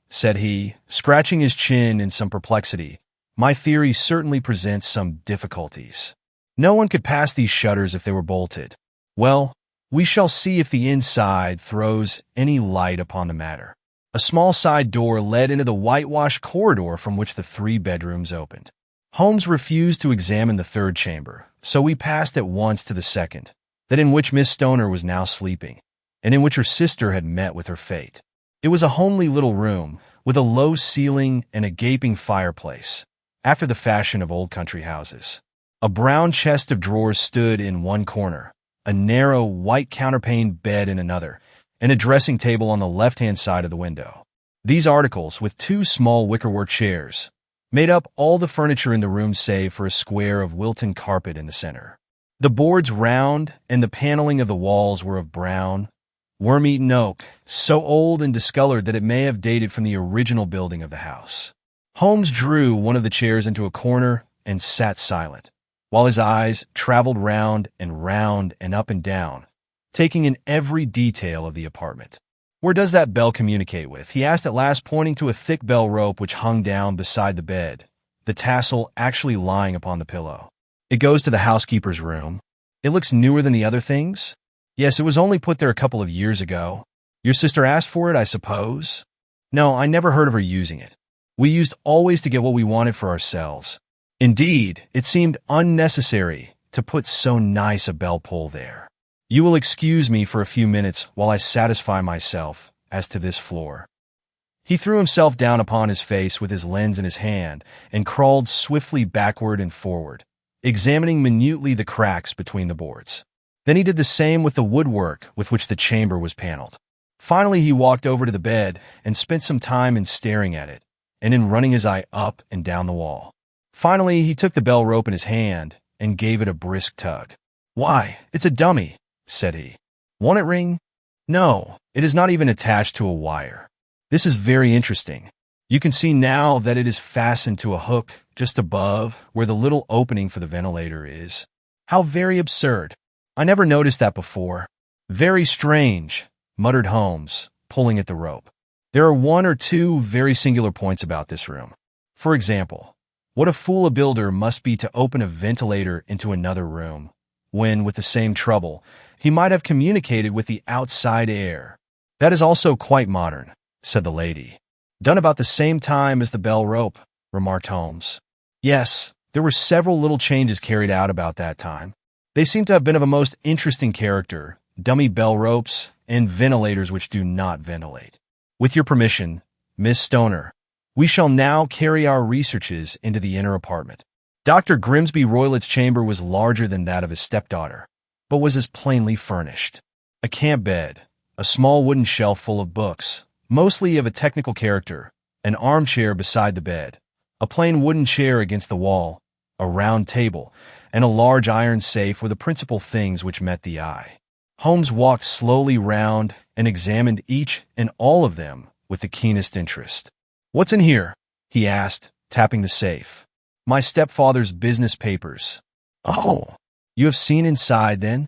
Said he, scratching his chin in some perplexity, my theory certainly presents some difficulties. No one could pass these shutters if they were bolted. Well, we shall see if the inside throws any light upon the matter. A small side door led into the whitewashed corridor from which the 3 bedrooms opened. Holmes refused to examine the 3rd chamber, so we passed at once to the 2nd, that in which Miss Stoner was now sleeping, and in which her sister had met with her fate. It was a homely little room, with a low ceiling and a gaping fireplace, after the fashion of old country houses. A brown chest of drawers stood in one corner, a narrow white counterpaned bed in another, and a dressing table on the left-hand side of the window. These articles, with 2 small wickerwork chairs, made up all the furniture in the room save for a square of Wilton carpet in the center. The boards round, and the paneling of the walls were of brown, worm-eaten oak, so old and discolored that it may have dated from the original building of the house. Holmes drew one of the chairs into a corner and sat silent, while his eyes traveled round and up and down, taking in every detail of the apartment. Where does that bell communicate with? He asked at last, pointing to a thick bell rope which hung down beside the bed, the tassel actually lying upon the pillow. It goes to the housekeeper's room. It looks newer than the other things. Yes, it was only put there a couple of years ago. Your sister asked for it, I suppose? No, I never heard of her using it. We used always to get what we wanted for ourselves. Indeed, it seemed unnecessary to put so nice a bell pull there. You will excuse me for a few minutes while I satisfy myself as to this floor. He threw himself down upon his face with his lens in his hand and crawled swiftly backward and forward, examining minutely the cracks between the boards. Then he did the same with the woodwork with which the chamber was paneled. Finally, he walked over to the bed and spent some time in staring at it and in running his eye up and down the wall. Finally, he took the bell rope in his hand and gave it a brisk tug. "Why, it's a dummy," said he. "Won't it ring?" "No, it is not even attached to a wire. This is very interesting. You can see now that it is fastened to a hook just above where the little opening for the ventilator is. How very absurd. I never noticed that before. Very strange," muttered Holmes, pulling at the rope. "There are 1 or 2 very singular points about this room. For example, what a fool a builder must be to open a ventilator into another room, when, with the same trouble, he might have communicated with the outside air." "That is also quite modern," said the lady. "Done about the same time as the bell rope," remarked Holmes. "Yes, there were several little changes carried out about that time. They seem to have been of a most interesting character, dummy bell ropes, and ventilators which do not ventilate. With your permission, Miss Stoner, we shall now carry our researches into the inner apartment." Dr. Grimsby Roylett's chamber was larger than that of his stepdaughter, but was as plainly furnished. A camp bed, a small wooden shelf full of books, mostly of a technical character, an armchair beside the bed, a plain wooden chair against the wall, a round table, and a large iron safe were the principal things which met the eye. Holmes walked slowly round and examined each and all of them with the keenest interest. "What's in here?" he asked, tapping the safe. "My stepfather's business papers." "Oh, you have seen inside, then?"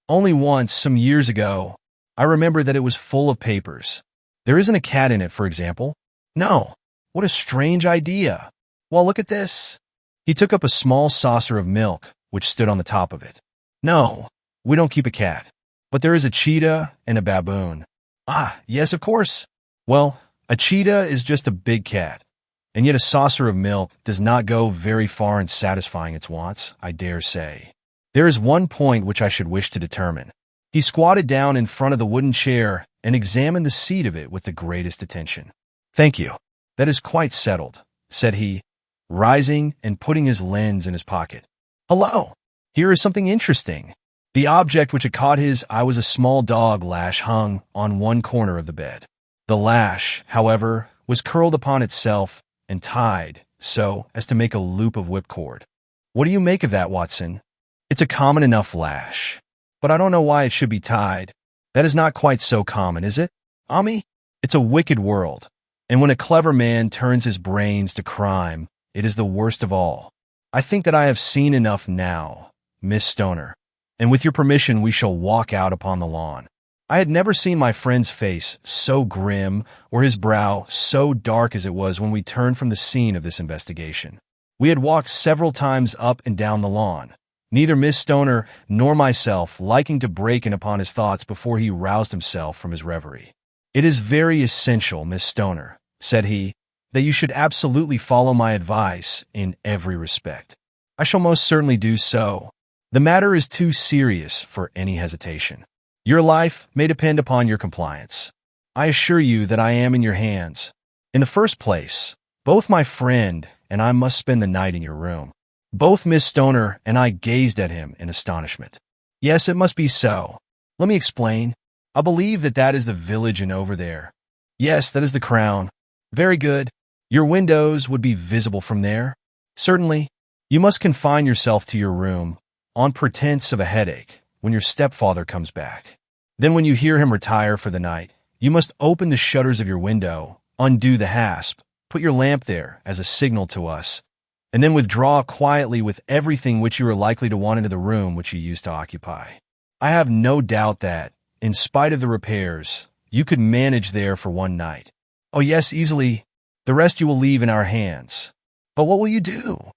"Only once, some years ago. I remember that it was full of papers. There isn't a cat in it, for example?" "No." "What a strange idea. Well, look at this." He took up a small saucer of milk, which stood on the top of it. "No, we don't keep a cat. But there is a cheetah and a baboon." "Ah, yes, of course." "Well, a cheetah is just a big cat, and yet a saucer of milk does not go very far in satisfying its wants, I dare say. There is one point which I should wish to determine." He squatted down in front of the wooden chair and examined the seat of it with the greatest attention. "Thank you. That is quite settled," said he, rising and putting his lens in his pocket. "Hello! Here is something interesting." The object which had caught his eye was a small dog lash hung on one corner of the bed. The lash, however, was curled upon itself and tied so as to make a loop of whipcord. "What do you make of that, Watson?" "It's a common enough lash. But I don't know why it should be tied." "That is not quite so common, is it, Ami? It's a wicked world, and when a clever man turns his brains to crime, it is the worst of all. I think that I have seen enough now, Miss Stoner, and with your permission we shall walk out upon the lawn." I had never seen my friend's face so grim or his brow so dark as it was when we turned from the scene of this investigation. We had walked several times up and down the lawn, neither Miss Stoner nor myself liking to break in upon his thoughts before he roused himself from his reverie. "It is very essential, Miss Stoner," said he, "that you should absolutely follow my advice in every respect." "I shall most certainly do so. The matter is too serious for any hesitation. Your life may depend upon your compliance. I assure you that I am in your hands. In the first place, both my friend and I must spend the night in your room." Both Miss Stoner and I gazed at him in astonishment. "Yes, it must be so. Let me explain. I believe that is the village inn over there." "Yes, that is the Crown." "Very good. Your windows would be visible from there?" "Certainly. You must confine yourself to your room, on pretense of a headache, when your stepfather comes back. Then when you hear him retire for the night, you must open the shutters of your window, undo the hasp, put your lamp there as a signal to us, and then withdraw quietly with everything which you are likely to want into the room which you used to occupy. I have no doubt that, in spite of the repairs, you could manage there for one night." "Oh yes, easily. The rest you will leave in our hands." "But what will you do?"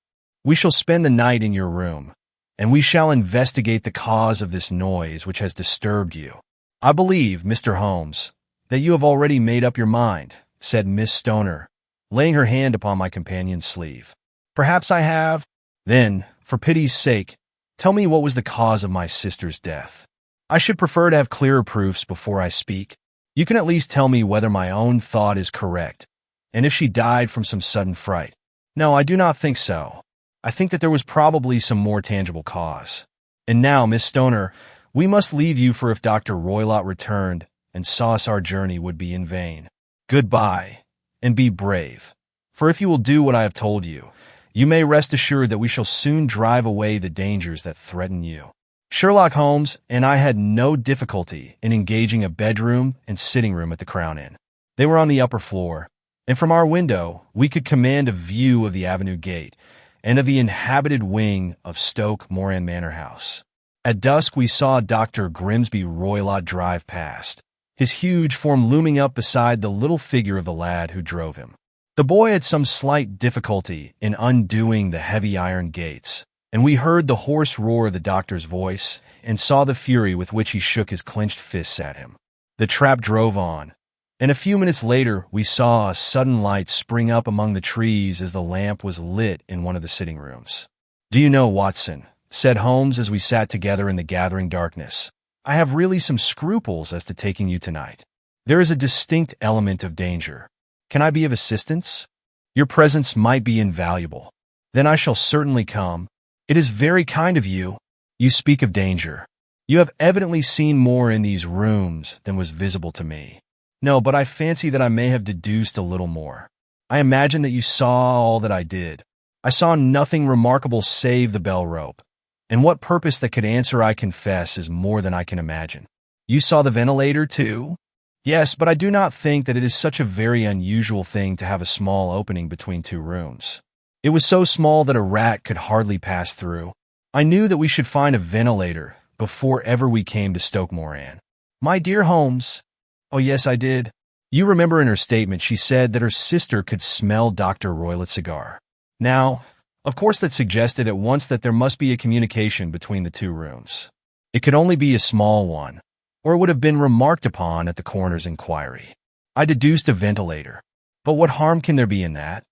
"We shall spend the night in your room, and we shall investigate the cause of this noise which has disturbed you." "I believe, Mr. Holmes, that you have already made up your mind," said Miss Stoner, laying her hand upon my companion's sleeve. "Perhaps I have." "Then, for pity's sake, tell me what was the cause of my sister's death." "I should prefer to have clearer proofs before I speak. You can at least tell me whether my own thought is correct, and if she died from some sudden fright." "No, I do not think so. I think that there was probably some more tangible cause. And now, Miss Stoner, we must leave you, for if Dr. Roylott returned and saw us, our journey would be in vain. Goodbye, and be brave, for if you will do what I have told you, you may rest assured that we shall soon drive away the dangers that threaten you." Sherlock Holmes and I had no difficulty in engaging a bedroom and sitting room at the Crown Inn. They were on the upper floor, and from our window we could command a view of the Avenue Gate and of the inhabited wing of Stoke Moran Manor House. At dusk we saw Dr. Grimsby Roylott drive past, his huge form looming up beside the little figure of the lad who drove him. The boy had some slight difficulty in undoing the heavy iron gates, and we heard the hoarse roar of the doctor's voice and saw the fury with which he shook his clenched fists at him. The trap drove on, and a few minutes later we saw a sudden light spring up among the trees as the lamp was lit in one of the sitting rooms. "Do you know, Watson," said Holmes as we sat together in the gathering darkness, "I have really some scruples as to taking you tonight. There is a distinct element of danger. Can I be of assistance? Your presence might be invaluable." "Then I shall certainly come." "It is very kind of you." "You speak of danger. You have evidently seen more in these rooms than was visible to me. No, but I fancy that I may have deduced a little more. I imagine that you saw all that I did. I saw nothing remarkable save the bell rope. And what purpose that could answer, I confess, is more than I can imagine. You saw the ventilator, too? Yes, but I do not think that it is such a very unusual thing to have a small opening between two rooms. It was so small that a rat could hardly pass through. I knew that we should find a ventilator before ever we came to Stoke Moran. My dear Holmes. Oh, yes, I did. You remember in her statement she said that her sister could smell Dr. Roylett's cigar. Now, of course that suggested at once that there must be a communication between the two rooms. It could only be a small one, or it would have been remarked upon at the coroner's inquiry. I deduced a ventilator. But what harm can there be in that?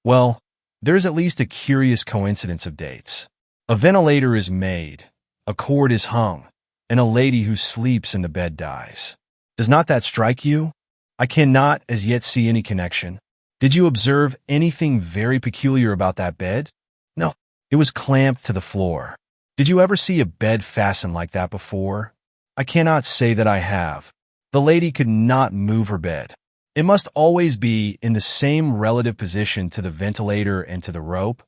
Well, there is at least a curious coincidence of dates. A ventilator is made, a cord is hung, and a lady who sleeps in the bed dies. Does not that strike you? I cannot as yet see any connection. Did you observe anything very peculiar about that bed? No, it was clamped to the floor. Did you ever see a bed fastened like that before? I cannot say that I have. The lady could not move her bed. It must always be in the same relative position to the ventilator and to the rope,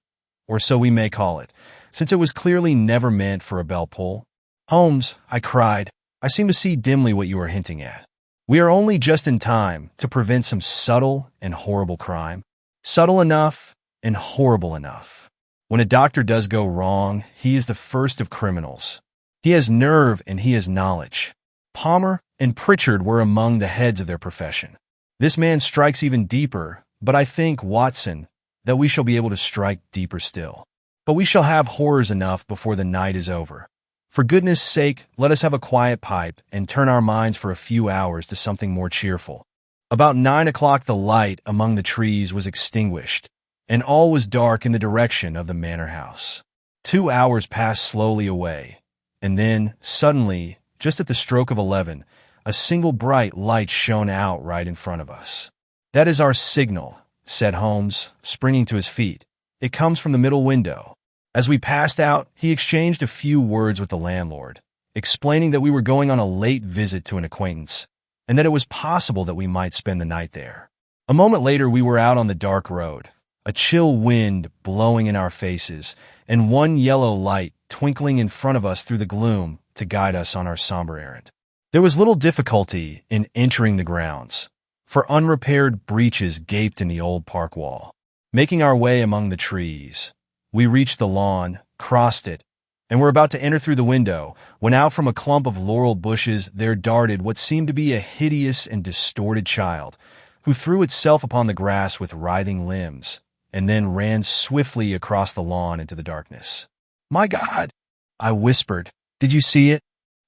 or so we may call it, since it was clearly never meant for a bell pull. Holmes, I cried, I seem to see dimly what you are hinting at. We are only just in time to prevent some subtle and horrible crime. Subtle enough and horrible enough. When a doctor does go wrong, he is the first of criminals. He has nerve and he has knowledge. Palmer and Pritchard were among the heads of their profession. This man strikes even deeper, but I think, Watson, that we shall be able to strike deeper still. But we shall have horrors enough before the night is over. For goodness' sake, let us have a quiet pipe and turn our minds for a few hours to something more cheerful. About 9 o'clock the light among the trees was extinguished, and all was dark in the direction of the manor house. 2 hours passed slowly away, and then, suddenly, just at the stroke of 11, a single bright light shone out right in front of us. That is our signal, said Holmes, springing to his feet. It comes from the middle window. As we passed out, he exchanged a few words with the landlord, explaining that we were going on a late visit to an acquaintance, and that it was possible that we might spend the night there. A moment later we were out on the dark road, a chill wind blowing in our faces, and one yellow light twinkling in front of us through the gloom to guide us on our somber errand. There was little difficulty in entering the grounds, for unrepaired breaches gaped in the old park wall. Making our way among the trees, we reached the lawn, crossed it, and were about to enter through the window, when out from a clump of laurel bushes there darted what seemed to be a hideous and distorted child, who threw itself upon the grass with writhing limbs, and then ran swiftly across the lawn into the darkness. "My God!" I whispered. "Did you see it?"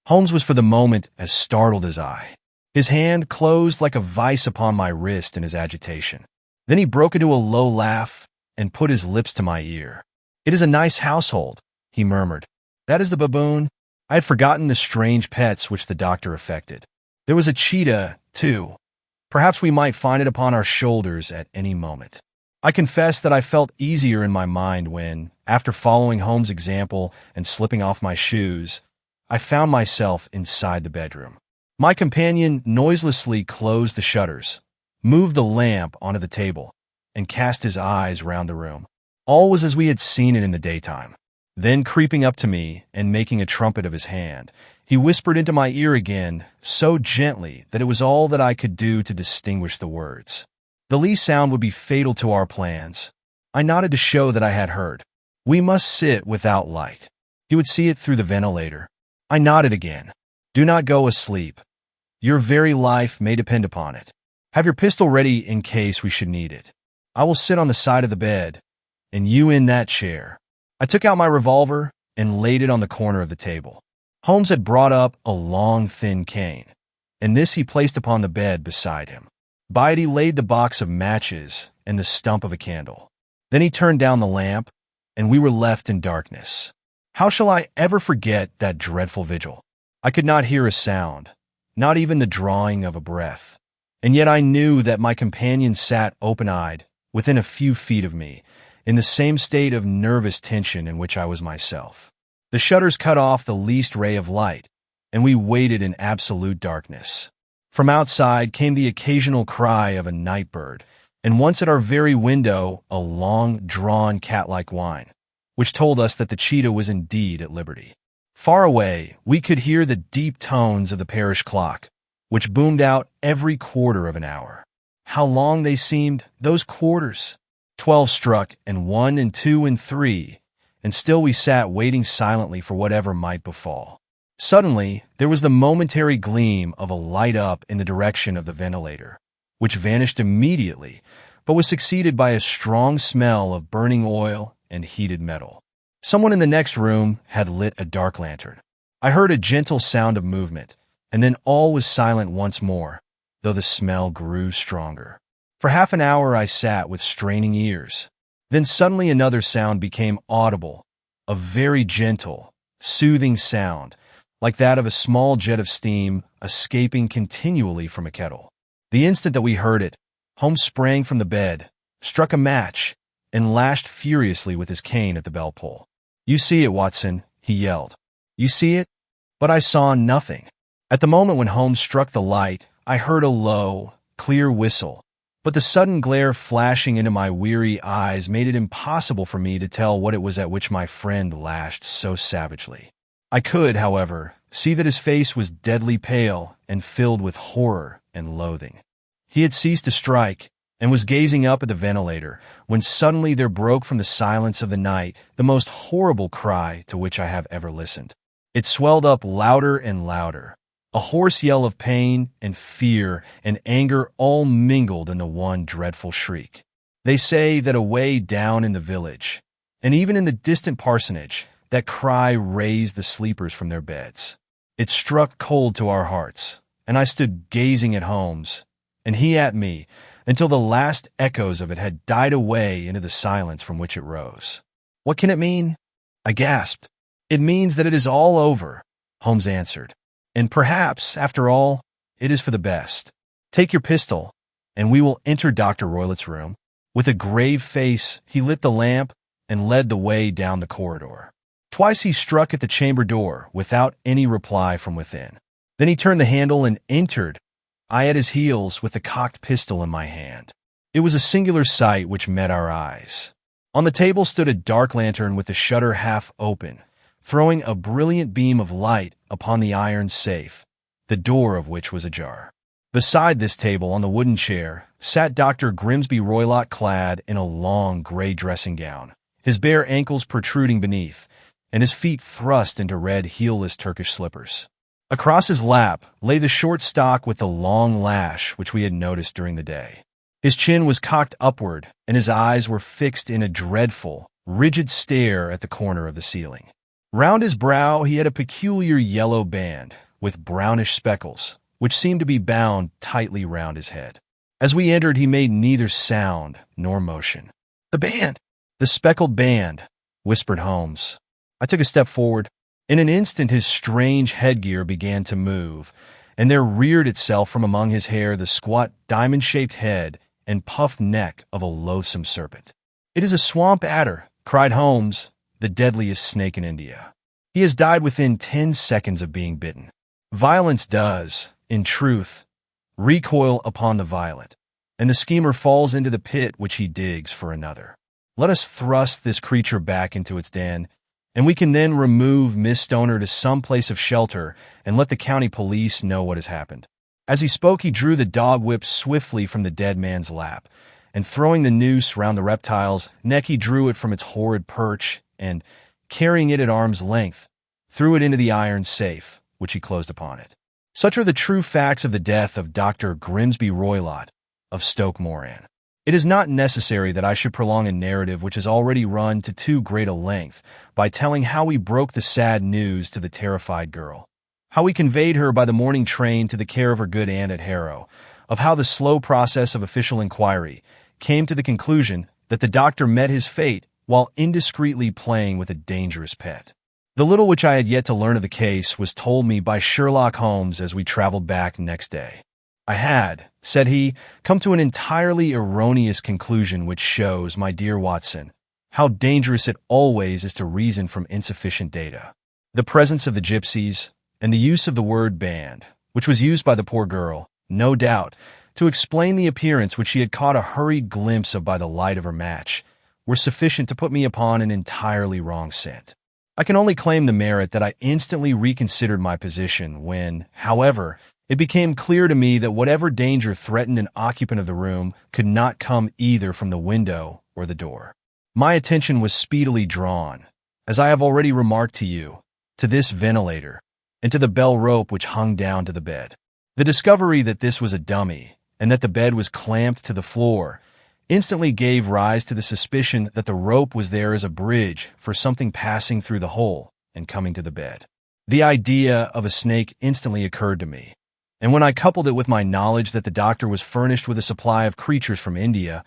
Holmes was for the moment as startled as I. His hand closed like a vice upon my wrist in his agitation. Then he broke into a low laugh and put his lips to my ear. "It is a nice household," he murmured. "That is the baboon." I had forgotten the strange pets which the doctor affected. There was a cheetah, too. Perhaps we might find it upon our shoulders at any moment. I confess that I felt easier in my mind when, after following Holmes' example and slipping off my shoes, I found myself inside the bedroom. My companion noiselessly closed the shutters, moved the lamp onto the table, and cast his eyes round the room. All was as we had seen it in the daytime. Then, creeping up to me and making a trumpet of his hand, he whispered into my ear again, so gently that it was all that I could do to distinguish the words. The least sound would be fatal to our plans. I nodded to show that I had heard. "We must sit without light. He would see it through the ventilator." I nodded again. "Do not go asleep. Your very life may depend upon it. Have your pistol ready in case we should need it. I will sit on the side of the bed, and you in that chair." I took out my revolver and laid it on the corner of the table. Holmes had brought up a long, thin cane, and this he placed upon the bed beside him. By it he laid the box of matches and the stump of a candle. Then he turned down the lamp, and we were left in darkness. How shall I ever forget that dreadful vigil? I could not hear a sound, not even the drawing of a breath, and yet I knew that my companion sat open-eyed, within a few feet of me, in the same state of nervous tension in which I was myself. The shutters cut off the least ray of light, and we waited in absolute darkness. From outside came the occasional cry of a night bird, and once at our very window, a long-drawn cat-like whine, which told us that the cheetah was indeed at liberty. Far away, we could hear the deep tones of the parish clock, which boomed out every quarter of an hour. How long they seemed, those quarters! 12 struck, and 1 and 2 and 3, and still we sat waiting silently for whatever might befall. Suddenly, there was the momentary gleam of a light up in the direction of the ventilator, which vanished immediately, but was succeeded by a strong smell of burning oil and heated metal. Someone in the next room had lit a dark lantern. I heard a gentle sound of movement, and then all was silent once more, though the smell grew stronger. For half an hour I sat with straining ears. Then suddenly another sound became audible, a very gentle, soothing sound, like that of a small jet of steam escaping continually from a kettle. The instant that we heard it, Holmes sprang from the bed, struck a match, and lashed furiously with his cane at the bell pull. "You see it, Watson," he yelled. "You see it?" But I saw nothing. At the moment when Holmes struck the light, I heard a low, clear whistle, but the sudden glare flashing into my weary eyes made it impossible for me to tell what it was at which my friend lashed so savagely. I could, however, see that his face was deadly pale and filled with horror and loathing. He had ceased to strike and was gazing up at the ventilator when suddenly there broke from the silence of the night the most horrible cry to which I have ever listened. It swelled up louder and louder, a hoarse yell of pain and fear and anger all mingled into one dreadful shriek. They say that away down in the village, and even in the distant parsonage, that cry raised the sleepers from their beds. It struck cold to our hearts, and I stood gazing at Holmes, and he at me, until the last echoes of it had died away into the silence from which it rose. "What can it mean?" I gasped. "It means that it is all over," Holmes answered. "And perhaps, after all, it is for the best. Take your pistol, and we will enter Dr. Roylott's room." With a grave face, he lit the lamp and led the way down the corridor. Twice he struck at the chamber door without any reply from within. Then he turned the handle and entered, I at his heels with the cocked pistol in my hand. It was a singular sight which met our eyes. On the table stood a dark lantern with the shutter half open, throwing a brilliant beam of light upon the iron safe, the door of which was ajar. Beside this table, on the wooden chair, sat Dr. Grimsby Roylott clad in a long gray dressing gown, his bare ankles protruding beneath, and his feet thrust into red heelless Turkish slippers. Across his lap lay the short stock with the long lash which we had noticed during the day. His chin was cocked upward, and his eyes were fixed in a dreadful, rigid stare at the corner of the ceiling. Round his brow he had a peculiar yellow band, with brownish speckles, which seemed to be bound tightly round his head. As we entered he made neither sound nor motion. "The band! The speckled band!" whispered Holmes. I took a step forward. In an instant his strange headgear began to move, and there reared itself from among his hair the squat diamond-shaped head and puffed neck of a loathsome serpent. "It is a swamp adder," cried Holmes, "the deadliest snake in India. He has died within 10 seconds of being bitten. Violence does, in truth, recoil upon the violent, and the schemer falls into the pit which he digs for another. Let us thrust this creature back into its den, and we can then remove Miss Stoner to some place of shelter and let the county police know what has happened." As he spoke, he drew the dog whip swiftly from the dead man's lap, and throwing the noose round the reptile's neck, he drew it from its horrid perch and, carrying it at arm's length, threw it into the iron safe, which he closed upon it. Such are the true facts of the death of Dr. Grimsby Roylott of Stoke Moran. It is not necessary that I should prolong a narrative which has already run to too great a length by telling how we broke the sad news to the terrified girl, how we conveyed her by the morning train to the care of her good aunt at Harrow, of how the slow process of official inquiry came to the conclusion that the doctor met his fate while indiscreetly playing with a dangerous pet. The little which I had yet to learn of the case was told me by Sherlock Holmes as we traveled back next day. "I had," said he, "come to an entirely erroneous conclusion which shows, my dear Watson, how dangerous it always is to reason from insufficient data. The presence of the gypsies, and the use of the word band, which was used by the poor girl, no doubt, to explain the appearance which she had caught a hurried glimpse of by the light of her match, were sufficient to put me upon an entirely wrong scent. I can only claim the merit that I instantly reconsidered my position when, however, it became clear to me that whatever danger threatened an occupant of the room could not come either from the window or the door. My attention was speedily drawn, as I have already remarked to you, to this ventilator, and to the bell rope which hung down to the bed. The discovery that this was a dummy, and that the bed was clamped to the floor, instantly gave rise to the suspicion that the rope was there as a bridge for something passing through the hole and coming to the bed. The idea of a snake instantly occurred to me, and when I coupled it with my knowledge that the doctor was furnished with a supply of creatures from India,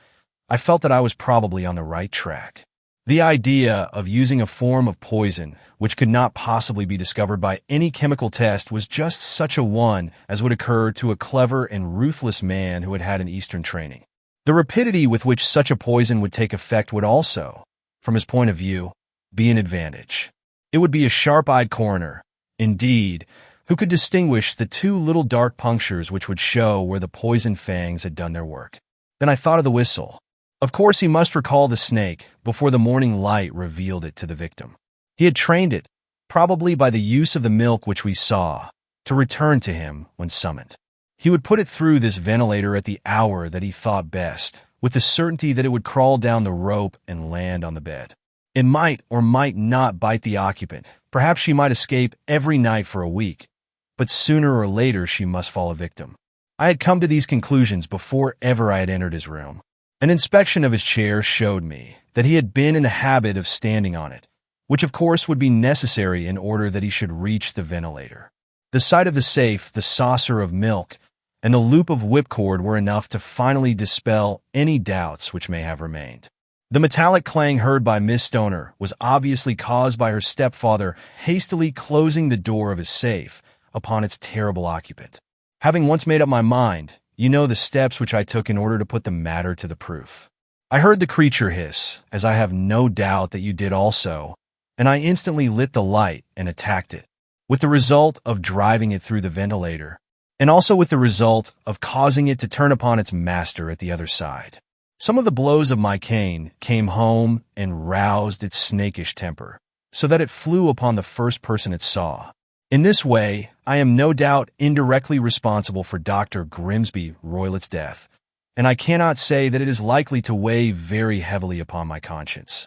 I felt that I was probably on the right track. The idea of using a form of poison which could not possibly be discovered by any chemical test was just such a one as would occur to a clever and ruthless man who had had an Eastern training. The rapidity with which such a poison would take effect would also, from his point of view, be an advantage. It would be a sharp-eyed coroner, indeed, who could distinguish the two little dark punctures which would show where the poison fangs had done their work. Then I thought of the whistle. Of course, he must recall the snake before the morning light revealed it to the victim. He had trained it, probably by the use of the milk which we saw, to return to him when summoned. He would put it through this ventilator at the hour that he thought best, with the certainty that it would crawl down the rope and land on the bed. It might or might not bite the occupant. Perhaps she might escape every night for a week, but sooner or later she must fall a victim. I had come to these conclusions before ever I had entered his room. An inspection of his chair showed me that he had been in the habit of standing on it, which of course would be necessary in order that he should reach the ventilator. The sight of the safe, the saucer of milk, and the loop of whipcord were enough to finally dispel any doubts which may have remained. The metallic clang heard by Miss Stoner was obviously caused by her stepfather hastily closing the door of his safe upon its terrible occupant. Having once made up my mind, you know the steps which I took in order to put the matter to the proof. I heard the creature hiss, as I have no doubt that you did also, and I instantly lit the light and attacked it, with the result of driving it through the ventilator, and also with the result of causing it to turn upon its master at the other side. Some of the blows of my cane came home and roused its snakish temper, so that it flew upon the first person it saw. In this way, I am no doubt indirectly responsible for Dr. Grimsby Roylett's death, and I cannot say that it is likely to weigh very heavily upon my conscience.